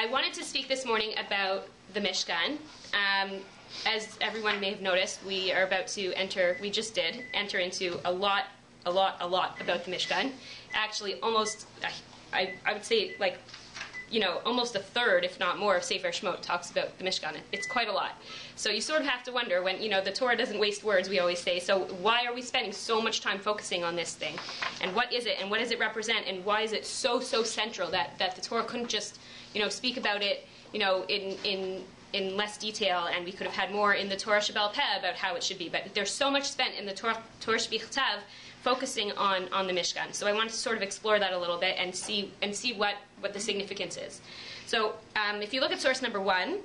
I wanted to speak this morning about the Mishkan. As everyone may have noticed, we just did enter into a lot about the Mishkan. Actually, almost, I would say, like, almost a third, if not more, of Sefer Shemot talks about the Mishkan. It's quite a lot. So you sort of have to wonder, when, the Torah doesn't waste words, we always say, so why are we spending so much time focusing on this thing? And what is it? And what does it represent? And why is it so central that the Torah couldn't just, speak about it, in less detail, and we could have had more in the Torah Sheba'al Peh about how it should be. But there's so much spent in the Torah Sheba'al focusing on the Mishkan. So I wanted to sort of explore that a little bit and see what the significance is. So if you look at source number 1,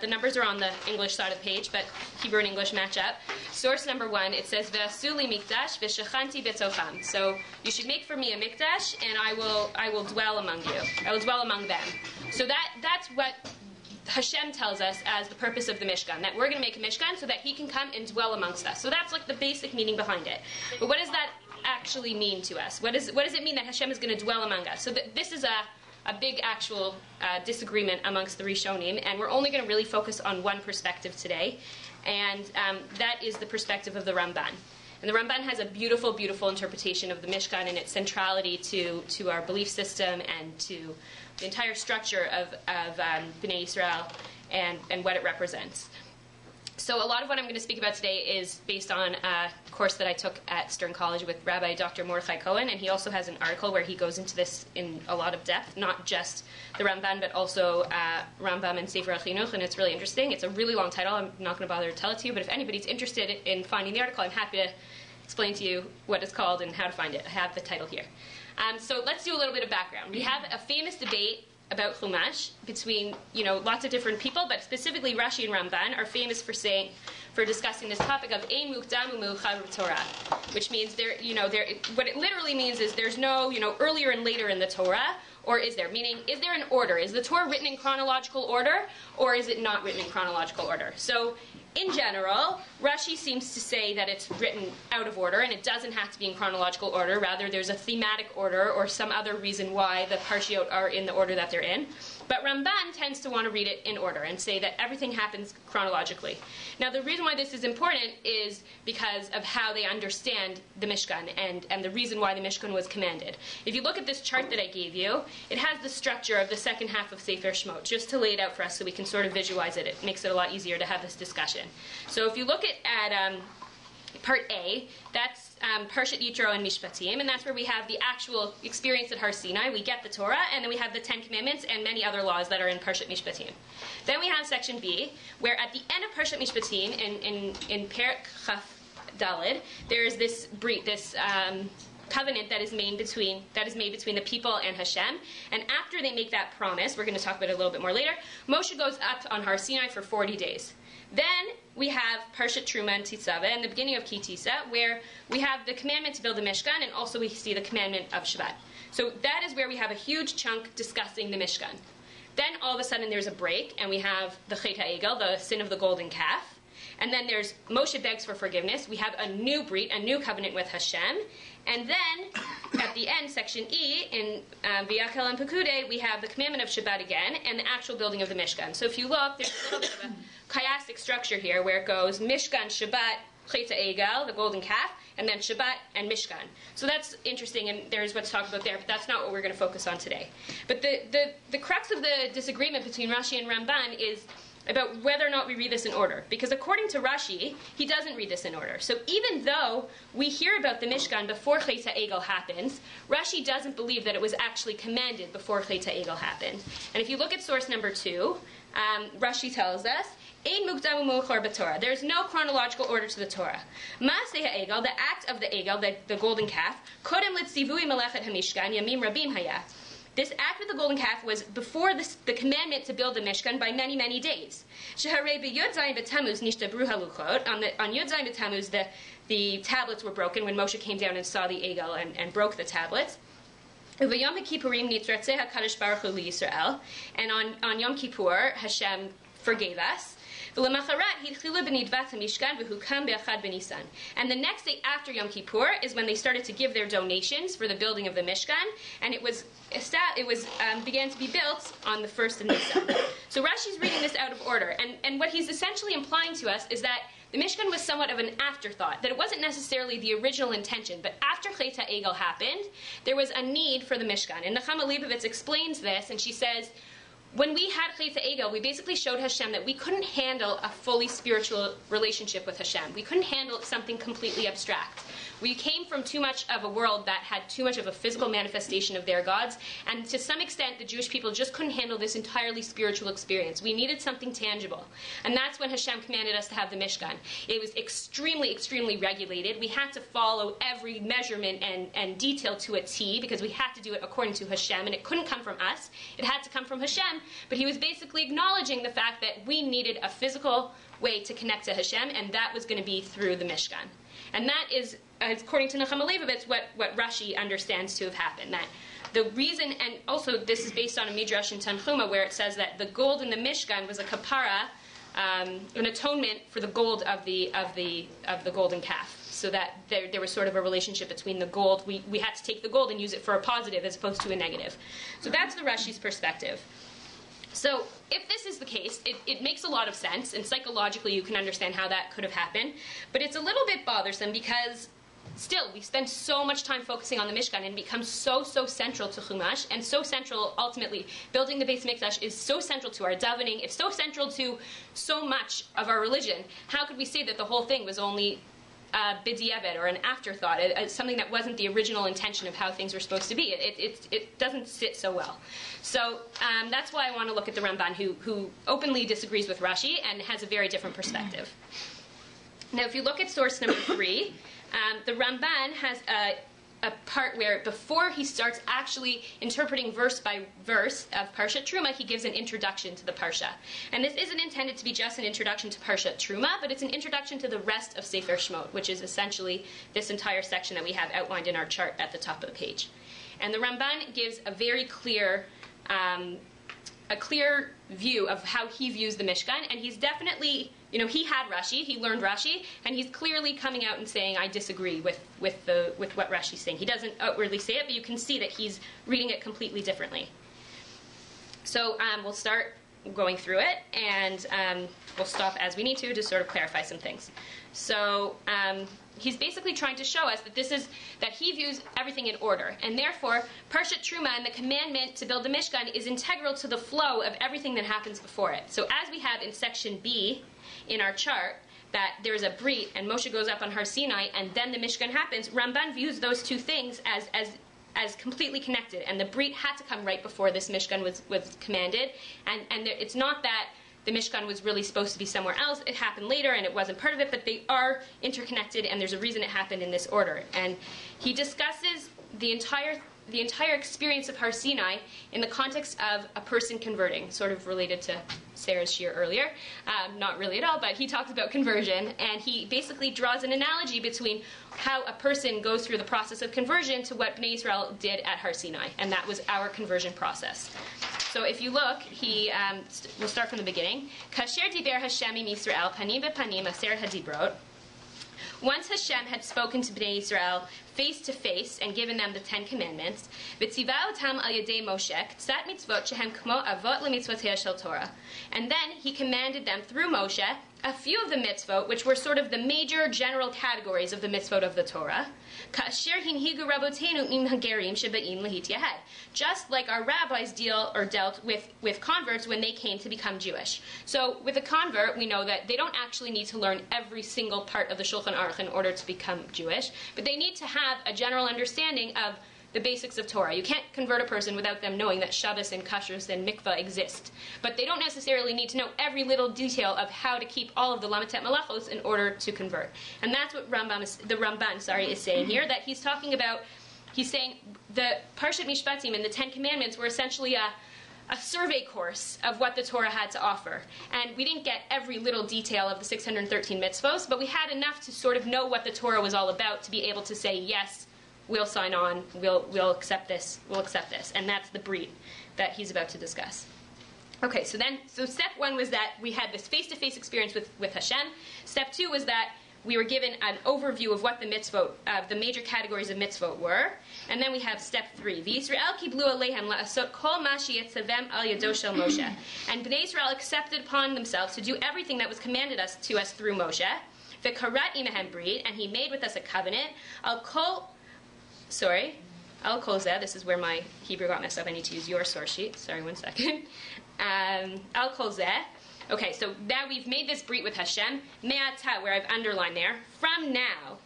the numbers are on the English side of the page, but Hebrew and English match up. Source number 1, it says, V'asu li mikdash v'shechanti b'tocham. So you should make for me a mikdash, and I will dwell among you. I will dwell among them. So that's what Hashem tells us as the purpose of the Mishkan, that we're going to make a Mishkan so that He can come and dwell amongst us. So that's like the basic meaning behind it. But what does that actually mean to us? What does it mean that Hashem is going to dwell among us? So this is a big actual disagreement amongst the Rishonim, and we're only going to really focus on one perspective today, and that is the perspective of the Ramban. And the Ramban has a beautiful, beautiful interpretation of the Mishkan and its centrality to our belief system and to the entire structure of Bnei Yisrael and what it represents. So a lot of what I'm going to speak about today is based on a course that I took at Stern College with Rabbi Dr. Mordechai Cohen, and he also has an article where he goes into this in a lot of depth, not just the Ramban, but also Rambam and Sefer HaChinuch, and it's really interesting. It's a really long title. I'm not going to bother to tell it to you, but if anybody's interested in finding the article, I'm happy to explain to you what it's called and how to find it. I have the title here. So let's do a little bit of background. We have a famous debate about Chumash between, lots of different people, but specifically Rashi and Ramban are famous for discussing this topic of Ein Mukdam U'Meuchar Torah, which means what it literally means is there's no, earlier and later in the Torah, or is there? Meaning, is there an order? Is the Torah written in chronological order, or is it not written in chronological order? So, in general, Rashi seems to say that it's written out of order, and it doesn't have to be in chronological order. Rather, there's a thematic order or some other reason why the Parshiot are in the order that they're in. But Ramban tends to want to read it in order and say that everything happens chronologically. Now, the reason why this is important is because of how they understand the Mishkan and the reason why the Mishkan was commanded. If you look at this chart that I gave you, it has the structure of the second half of Sefer Shemot, just to lay it out for us so we can sort of visualize it. It makes it a lot easier to have this discussion. So if you look at part A, that's Parshat Yitro and Mishpatim, and that's where we have the actual experience at Har Sinai. We get the Torah, and then we have the Ten Commandments and many other laws that are in Parshat Mishpatim. Then we have section B, where at the end of Parshat Mishpatim, in Perek Chaf Daled, there is this covenant that is made between the people and Hashem. And after they make that promise, we're going to talk about it a little bit more later, Moshe goes up on Har Sinai for 40 days. Then we have Parshat Truma and Tetzave and the beginning of Ki Tisa, where we have the commandment to build the Mishkan, and also we see the commandment of Shabbat. So that is where we have a huge chunk discussing the Mishkan. Then all of a sudden there's a break, and we have the Chet HaEgel, the sin of the golden calf. And then there's Moshe begs for forgiveness. We have a new brit, a new covenant with Hashem. And then, at the end, section E, in V'yakel and Pekudei, we have the commandment of Shabbat again, and the actual building of the Mishkan. So if you look, there's a little bit of a chiastic structure here, where it goes Mishkan, Shabbat, Chet HaEgel, the golden calf, and then Shabbat and Mishkan. So that's interesting, and there's what's talked about there, but that's not what we're going to focus on today. But the crux of the disagreement between Rashi and Ramban is about whether or not we read this in order. Because according to Rashi, he doesn't read this in order. So even though we hear about the Mishkan before Chet HaEgel happens, Rashi doesn't believe that it was actually commanded before Chet HaEgel happened. And if you look at source number 2, Rashi tells us, Ein Mukdam U'Meuchar b'Torah. There is no chronological order to the Torah. Ma'aseh HaEgel, the act of the Egel, the golden calf, Kodem Litzivui Melechet HaMishkan, Yamim Rabim Hayah. This act with the golden calf was before the commandment to build the Mishkan by many, many days. Sheharei b'Yud Zayin b'Tammuz nishtabru haluchot. On Yud Zayin b'Tammuz, the tablets were broken when Moshe came down and saw the Egel and broke the tablets. V'Yom HaKippurim nitratzeh HaKadosh Baruch Hu liYisrael. And on Yom Kippur, Hashem forgave us. And the next day after Yom Kippur is when they started to give their donations for the building of the Mishkan, and it began to be built on the 1st of Nisan. So Rashi's reading this out of order, and what he's essentially implying to us is that the Mishkan was somewhat of an afterthought, that it wasn't necessarily the original intention, but after Chet HaEgel happened, there was a need for the Mishkan. And Nechama Leibovitz explains this, and she says, when we had Chet HaEgel, we basically showed Hashem that we couldn't handle a fully spiritual relationship with Hashem. We couldn't handle something completely abstract. We came from too much of a world that had too much of a physical manifestation of their gods, and to some extent, the Jewish people just couldn't handle this entirely spiritual experience. We needed something tangible. And that's when Hashem commanded us to have the Mishkan. It was extremely, extremely regulated. We had to follow every measurement and detail to a T, because we had to do it according to Hashem, and it couldn't come from us. It had to come from Hashem, but he was basically acknowledging the fact that we needed a physical way to connect to Hashem, and that was going to be through the Mishkan. And that is, according to Nechama Leibovitz, what Rashi understands to have happened. That the reason, and also this is based on a Midrash in Tanchuma, where it says that the gold in the Mishkan was a kapara, an atonement for the gold of the golden calf. So that there was sort of a relationship between the gold. We had to take the gold and use it for a positive as opposed to a negative. So that's the Rashi's perspective. So if this is the case, it makes a lot of sense, and psychologically you can understand how that could have happened. But it's a little bit bothersome because still we spend so much time focusing on the Mishkan, and it becomes so central to Chumash, and so central ultimately. Building the Beit Midrash is so central to our davening. It's so central to so much of our religion. How could we say that the whole thing was only b'diavad, or an afterthought, something that wasn't the original intention of how things were supposed to be? It doesn't sit so well. So that's why I want to look at the Ramban, who openly disagrees with Rashi and has a very different perspective. Now, if you look at source number 3, the Ramban has a part where before he starts actually interpreting verse by verse of Parshat Truma, he gives an introduction to the Parsha. And this isn't intended to be just an introduction to Parshat Truma, but it's an introduction to the rest of Sefer Shemot, which is essentially this entire section that we have outlined in our chart at the top of the page. And the Ramban gives a very clear view of how he views the Mishkan, and he's definitely, he had Rashi, he learned Rashi, and he's clearly coming out and saying, I disagree with what Rashi's saying. He doesn't outwardly say it, but you can see that he's reading it completely differently. So we'll start going through it, and we'll stop as we need to sort of clarify some things. So he's basically trying to show us that he views everything in order, and therefore Parshat Truma and the commandment to build the Mishkan is integral to the flow of everything that happens before it. So as we have in section B in our chart, that there's a Brit and Moshe goes up on Har Sinai and then the Mishkan happens, Ramban views those two things as completely connected, and the Brit had to come right before this Mishkan was commanded, and it's not that the Mishkan was really supposed to be somewhere else. It happened later, and it wasn't part of it, but they are interconnected, and there's a reason it happened in this order. And he discusses the entire experience of Har Sinai in the context of a person converting, sort of related to Sarah's shir earlier. Not really at all, but he talks about conversion, and he basically draws an analogy between how a person goes through the process of conversion to what Bnei Yisrael did at Har Sinai, and that was our conversion process. So if you look, we'll start from the beginning. Kasher diber Hashem im Yisrael panim bepanim aser hadibrot. Once Hashem had spoken to Bnei Yisrael face to face and given them the 10 Commandments, v'tziva otam al yedei Moshe k'tzat mitzvot shehem kmo avot lemitzvotei shel Torah. And then he commanded them through Moshe a few of the mitzvot, which were sort of the major general categories of the mitzvot of the Torah, ka'asher hinhigu rabotenu im hagerim sheba'im lahit yahed, just like our rabbis dealt with converts when they came to become Jewish. So with a convert, we know that they don't actually need to learn every single part of the Shulchan Aruch in order to become Jewish, but they need to have a general understanding of the basics of Torah. You can't convert a person without them knowing that Shabbos and Kashrus and Mikvah exist. But they don't necessarily need to know every little detail of how to keep all of the Lamatet Malachos in order to convert. And that's what the Ramban is saying here, that he's saying the Parshat Mishpatim and the 10 Commandments were essentially a survey course of what the Torah had to offer. And we didn't get every little detail of the 613 mitzvos, but we had enough to sort of know what the Torah was all about to be able to say, yes, we'll sign on, we'll accept this, and that's the Brit that he's about to discuss. Okay, so step one was that we had this face-to-face experience with Hashem. Step two was that we were given an overview of what the mitzvot, the major categories of mitzvot were. And then we have step three. V'Yisrael kiblu aleihem la'asot kol ma sheyetzavem al yado shel Moshe. And Bnei Israel accepted upon themselves to do everything that was commanded to us through Moshe. V'karat imehem brit, and he made with us a covenant. Al kol zeh, this is where my Hebrew got messed up. I need to use your source sheet. Sorry, 1 second. Al kol zeh. Okay, so now we've made this brit with Hashem, me'ata, where I've underlined there, from now.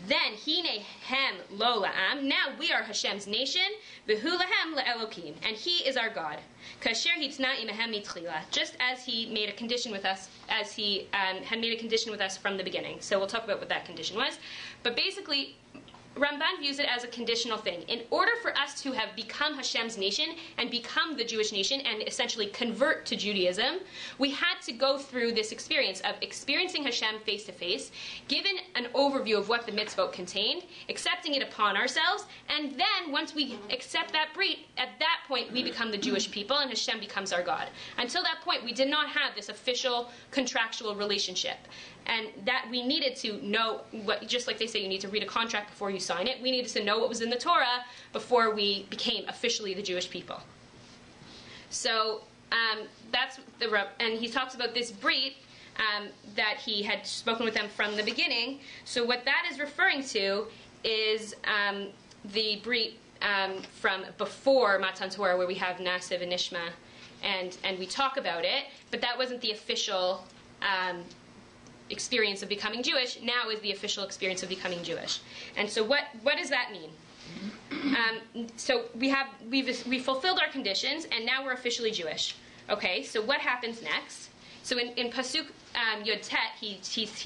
Then, hine hem lo la'am, now we are Hashem's nation, v'hu lahem la'elokim, and he is our God. Kasher hitzna imehem mitchila, just as he made a condition with us, as he had made a condition with us from the beginning. So we'll talk about what that condition was. But basically, Ramban views it as a conditional thing. In order for us to have become Hashem's nation and become the Jewish nation and essentially convert to Judaism, we had to go through this experience of experiencing Hashem face to face, given an overview of what the mitzvot contained, accepting it upon ourselves, and then once we accept that brit, at that point we become the Jewish people and Hashem becomes our God. Until that point, we did not have this official contractual relationship. And that we needed to know, just like they say, you need to read a contract before you sign it. We needed to know what was in the Torah before we became officially the Jewish people. So that's and he talks about this brit that he had spoken with them from the beginning. So what that is referring to is the brit from before Matan Torah, where we have Nasiv and Nishma, and we talk about it, but that wasn't the official experience of becoming Jewish. Now is the official experience of becoming Jewish. And so what does that mean? So we've fulfilled our conditions, and now we're officially Jewish. Okay, so what happens next? So in Pasuk Yod Tet, he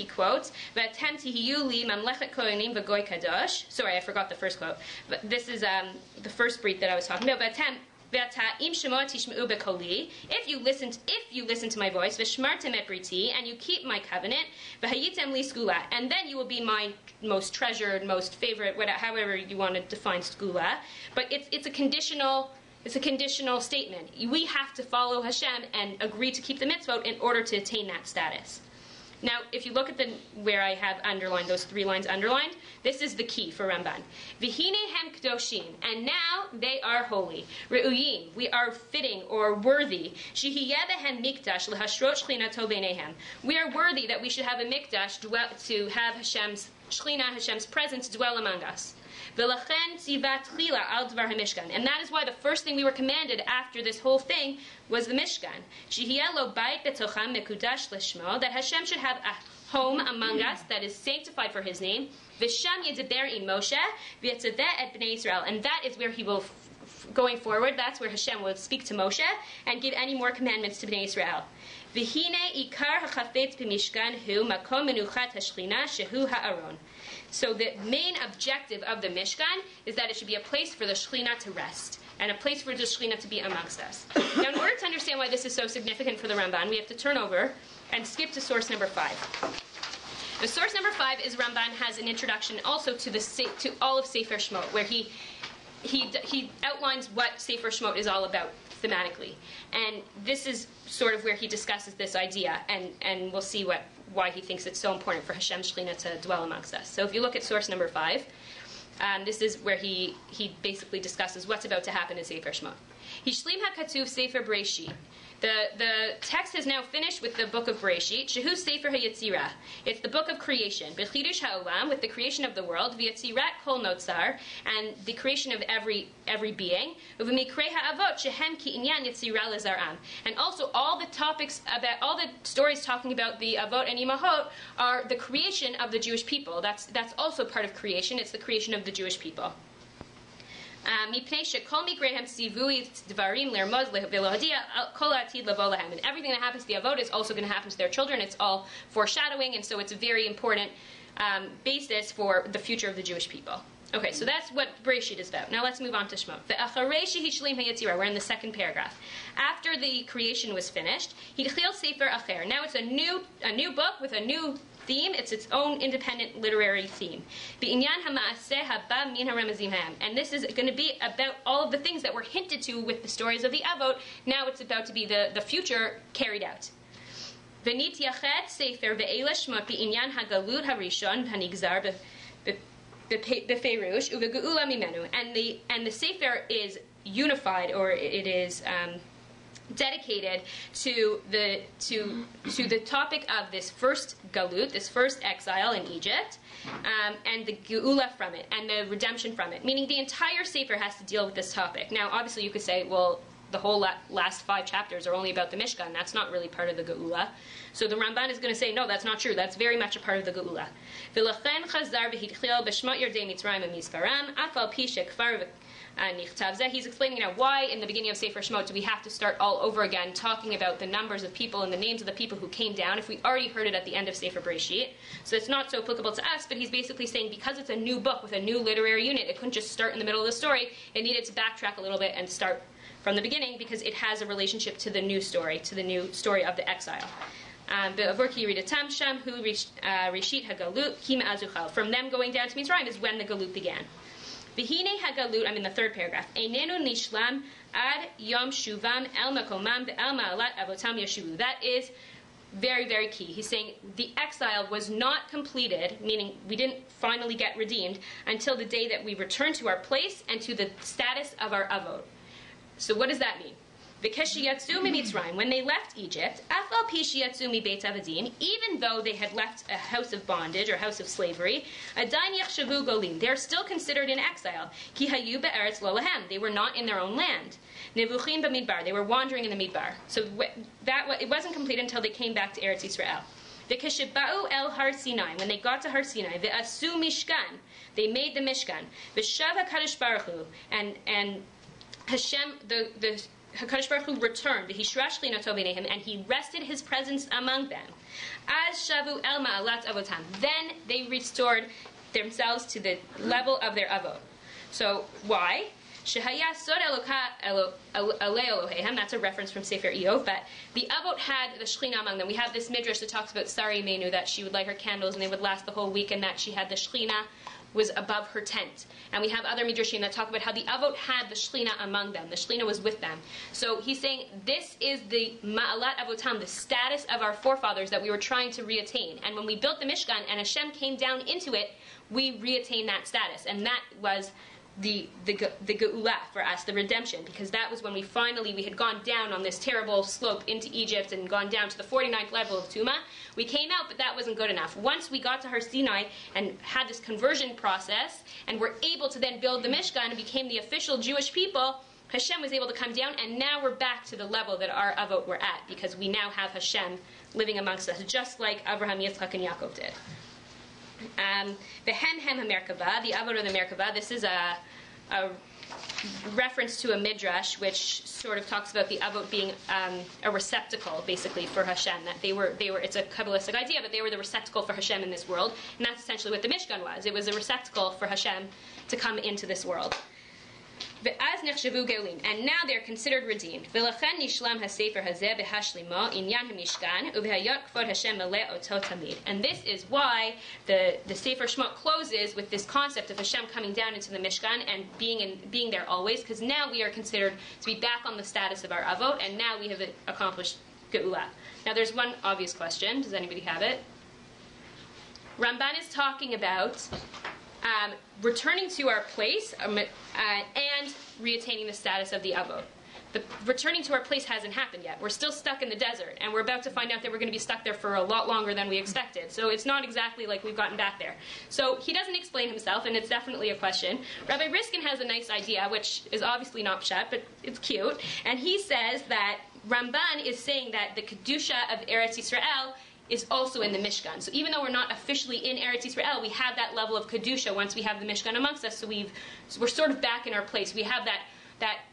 quotes, "V'atem tihiyu li mamlechet kohanim v'goy kadosh." Sorry, I forgot the first quote. But this is the first brit that I was talking about. V'atem if you listen to my voice, and you keep my covenant, and then you will be my most treasured, most favorite, however you want to define skula. But it's a conditional statement. We have to follow Hashem and agree to keep the mitzvot in order to attain that status. Now, if you look at where I have underlined, those 3 lines underlined, this is the key for Ramban. V'hine hem k'doshim, and now they are holy. Re'uyim, we are fitting or worthy. Shehiyeh behem mikdash l'hashrot shchinato b'neihem. We are worthy that we should have a mikdash to have Hashem's shchina, Hashem's presence dwell among us. V'lachen tzivat chila al dvar hamishkan, and that is why the first thing we were commanded after this whole thing was the Mishkan. Shehiyeh lo bayt betocham mekudash l'shmo, that Hashem should have a home among us that is sanctified for His name. V'sham yedaber in Moshe v'yetzaveh et bnei Israel, and that is where He will, going forward, that's where Hashem will speak to Moshe and give any more commandments to bnei Israel. V'hine ikar hachafetz b'mishkan hu makom menuchat hashchina shehu ha'aron. So the main objective of the Mishkan is that it should be a place for the Shekhinah to rest, and a place for the Shekhinah to be amongst us. Now, in order to understand why this is so significant for the Ramban, we have to turn over and skip to source number 5. The source number 5 is Ramban has an introduction also to all of Sefer Shemot, where he outlines what Sefer Shemot is all about thematically. And this is sort of where he discusses this idea, and we'll see why he thinks it's so important for Hashem's Shekhinah to dwell amongst us. So if you look at source number 5, this is where he basically discusses what's about to happen in Sefer Shemot. Hishlim HaKatuv Sefer Bereshit. The text has now finished with the book of Bereshit, Shehu Sefer HaYetzirah. It's the book of creation, B'chidush HaOlam, with the creation of the world, V'yetzirat Kol Notzar, and the creation of every being, Uv'mikrei HaAvot Shehem Ki Inyan Yetzirah Lezaram. And also all the stories talking about the Avot and Imahot are the creation of the Jewish people. That's also part of creation. It's the creation of the Jewish people. And everything that happens to the Avot is also going to happen to their children. It's all foreshadowing, and so it's a very important basis for the future of the Jewish people. Okay, so that's what Bereshit is about. Now let's move on to Shemot. We're in the second paragraph. After the creation was finished, now it's a new book with a new theme. It's its own independent literary theme. And this is going to be about all of the things that were hinted to with the stories of the Avot. Now it's about to be the future carried out. ונתייחד ספר ואלה שמות בעניין הגלות הראשון הנגזר בפירוש ובגאולה ממנו. And the Sefer is unified, or it is dedicated to the topic of this first galut, this first exile in Egypt, and the geula from it, and the redemption from it. Meaning the entire Sefer has to deal with this topic. Now, obviously, you could say, well, the whole last 5 chapters are only about the Mishkan. That's not really part of the geula. So the Ramban is going to say, no, that's not true. That's very much a part of the geula. ולכן חזר והתחיל בשמות ירדי מצרים ומספרם, אף על פי שכבר He's explaining now why in the beginning of Sefer Shemot do we have to start all over again talking about the numbers of people and the names of the people who came down if we already heard it at the end of Sefer Bereshit. So it's not so applicable to us, but he's basically saying because it's a new book with a new literary unit, it couldn't just start in the middle of the story. It needed to backtrack a little bit and start from the beginning because it has a relationship to the new story of the exile. From them going down to Mitzrayim is when the Galut began. V'hinei hagalut, I'm in the 3rd paragraph. Einenu nishlam ad yom shuvam el makomam ve'el ma'alat avotam yeshuvu. That is very, very key. He's saying the exile was not completed, meaning we didn't finally get redeemed, until the day that we return to our place and to the status of our avot. So what does that mean? When they left Egypt, even though they had left a house of bondage or house of slavery, they're still considered in exile. They were not in their own land. They were wandering in the Midbar. So it wasn't complete until they came back to Eretz Yisrael. El Har Sinai, when they got to Har Sinai, ve'asu MISHKAN, they made the Mishkan. V'shav HaKadosh Baruch Hu, and Hashem, the HaKadosh Baruch Hu returned, and he rested his presence among them. As shavu el ma'alat avotam, then they restored themselves to the level of their avot. So why? Shehaya sod Elohehem, that's a reference from Sefer Eov, but the avot had the Shekhinah among them. We have this midrash that talks about Sara Imenu, that she would light her candles and they would last the whole week, and that she had the Shekhinah was above her tent. And we have other midrashim that talk about how the avot had the Shekhinah among them. The Shekhinah was with them. So he's saying this is the ma'alat avotam, the status of our forefathers that we were trying to reattain. And when we built the Mishkan and Hashem came down into it, we reattained that status. And that was the geula for us, the redemption, because that was when we had gone down on this terrible slope into Egypt and gone down to the 49th level of Tumah. We came out, but that wasn't good enough. Once we got to Har Sinai and had this conversion process and were able to then build the Mishkan and became the official Jewish people, Hashem was able to come down, and now we're back to the level that our avot were at, because we now have Hashem living amongst us, just like Abraham, Yitzchak, and Yaakov did. The Hem HaMerkava, the Avot of the Merkava, this is a reference to a midrash which sort of talks about the Avot being a receptacle, basically, for Hashem. That they were. It's a Kabbalistic idea, but they were the receptacle for Hashem in this world, and that's essentially what the Mishkan was. It was a receptacle for Hashem to come into this world. And now they're considered redeemed. And this is why the Sefer Shemot closes with this concept of Hashem coming down into the Mishkan and being there always, because now we are considered to be back on the status of our avot, and now we have accomplished geula. Now there's one obvious question. Does anybody have it? Ramban is talking about returning to our place and reattaining the status of the avot. The returning to our place hasn't happened yet. We're still stuck in the desert, and we're about to find out that we're going to be stuck there for a lot longer than we expected. So it's not exactly like we've gotten back there. So he doesn't explain himself, and it's definitely a question. Rabbi Riskin has a nice idea, which is obviously not pshat, but it's cute. And he says that Ramban is saying that the Kedusha of Eretz Yisrael is also in the Mishkan. So even though we're not officially in Eretz Yisrael, we have that level of Kedusha once we have the Mishkan amongst us, so we're sort of back in our place. We have that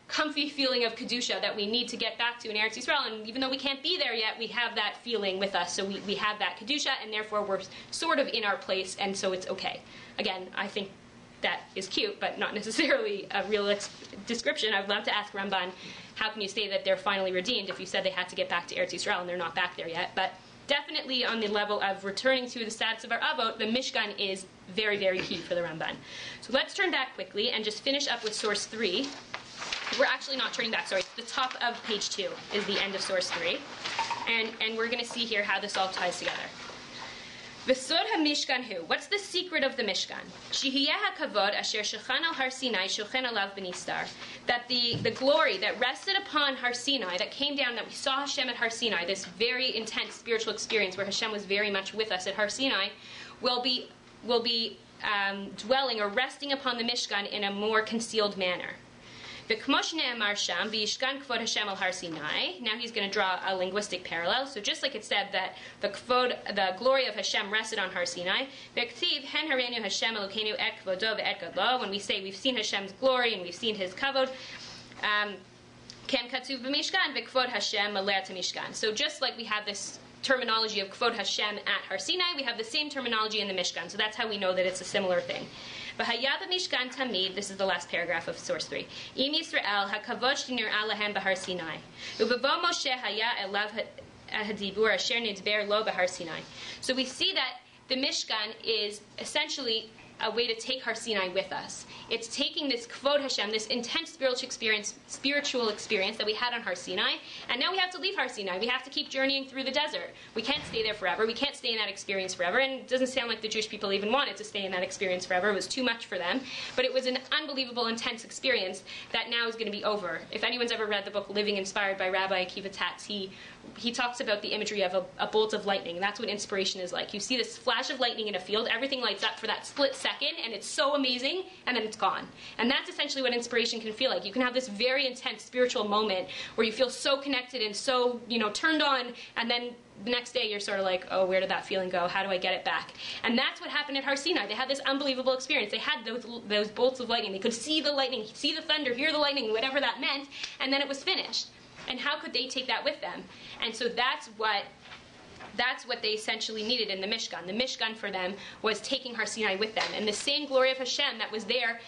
comfy feeling of Kedusha that we need to get back to in Eretz Yisrael, and even though we can't be there yet, we have that feeling with us, so we have that Kedusha, and therefore we're sort of in our place, and so it's okay. Again, I think that is cute, but not necessarily a real description. I'd love to ask Ramban, how can you say that they're finally redeemed if you said they had to get back to Eretz Yisrael and they're not back there yet? But definitely on the level of returning to the status of our Avot, the Mishkan is very, very key for the Ramban. So let's turn back quickly and just finish up with source 3. We're actually not turning back, sorry. The top of page 2 is the end of source 3. And we're going to see here how this all ties together. V'sod ha-Mishkan hu. What's the secret of the Mishkan? Shehiyeh ha-kavod asher shechan al Har Sinai shochen alav b'nistar. That the glory that rested upon Har Sinai, that came down, that we saw Hashem at Har Sinai, this very intense spiritual experience where Hashem was very much with us at Har Sinai, will be dwelling or resting upon the Mishkan in a more concealed manner. Now he's going to draw a linguistic parallel. So just like it said that the glory of Hashem rested on Har Sinai, when we say we've seen Hashem's glory and we've seen His kavod, so just like we have this terminology of Kvod Hashem at Har Sinai, we have the same terminology in the Mishkan. So that's how we know that it's a similar thing. Mishkan tamid, this is the last paragraph of source 3. Im Yisrael hakavod shnir'ah lahem b'Har Sinai. U'bavo Moshe haya elav hadibur asher nidber lo b'Har Sinai. So we see that the Mishkan is essentially a way to take Har Sinai with us. It's taking this Kvod Hashem, this intense spiritual experience that we had on Har Sinai, and now we have to leave Har Sinai. We have to keep journeying through the desert. We can't stay there forever. We can't stay in that experience forever, and it doesn't sound like the Jewish people even wanted to stay in that experience forever. It was too much for them, but it was an unbelievable, intense experience that now is going to be over. If anyone's ever read the book Living Inspired by Rabbi Akiva Tatz, he talks about the imagery of a bolt of lightning. That's what inspiration is like. You see this flash of lightning in a field, everything lights up for that split second, and it's so amazing, and then it's gone. And that's essentially what inspiration can feel like. You can have this very intense spiritual moment where you feel so connected and so, turned on, and then the next day you're sort of like, oh, where did that feeling go? How do I get it back? And that's what happened at Har Sinai. They had this unbelievable experience. They had those bolts of lightning. They could see the lightning, see the thunder, hear the lightning, whatever that meant, and then it was finished. And how could they take that with them? And so that's what they essentially needed in the Mishkan. The Mishkan for them was taking Har Sinai with them. And the same glory of Hashem that was there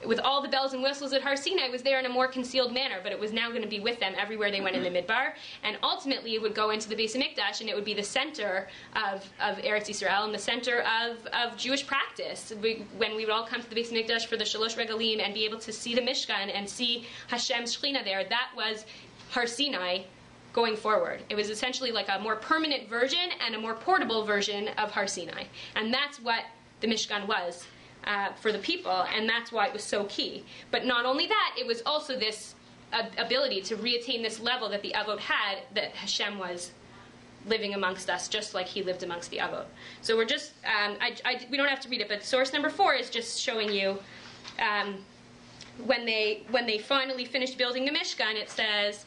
with all the bells and whistles at Har Sinai was there in a more concealed manner, but it was now going to be with them everywhere they went in the Midbar. And ultimately it would go into the Beit Midrash, and it would be the center of Eretz Yisrael and the center of Jewish practice. When we would all come to the Beit Midrash for the Shalosh Regalim and be able to see the Mishkan and see Hashem's Shekhinah there, that was Har Sinai going forward. It was essentially like a more permanent version and a more portable version of Har Sinai. And that's what the Mishkan was for the people, and that's why it was so key. But not only that, it was also this ability to reattain this level that the Avot had, that Hashem was living amongst us, just like He lived amongst the Avot. So we're just, we don't have to read it, but source number 4 is just showing you when they finally finished building the Mishkan, it says,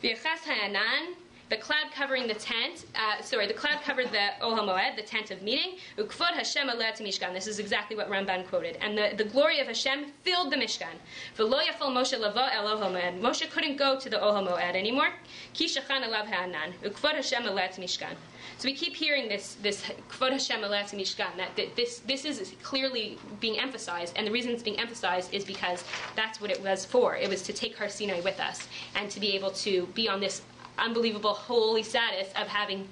V'yachas ha'anan, the cloud covering the tent, the cloud covered the Ohel Moed, the tent of meeting, Ukvod Hashem aleh Mishkan. This is exactly what Ramban quoted. And the glory of Hashem filled the Mishkan. V'lo yafol Moshe lavo el Ohel Moed. Moshe couldn't go to the Ohel Moed anymore. Ki shachan alav ha'anan, Ukvod Hashem aleh Mishkan. So we keep hearing this Kvod Hashem aleh Mishkan, that this is clearly being emphasized, and the reason it's being emphasized is because that's what it was for. It was to take Har Sinai with us, and to be able to be on this unbelievable holy status of having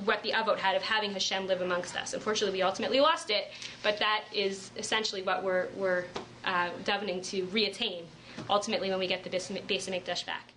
what the Avot had, of having Hashem live amongst us. Unfortunately, we ultimately lost it, but that is essentially what we're davening to reattain ultimately when we get the Beis Hamikdash back.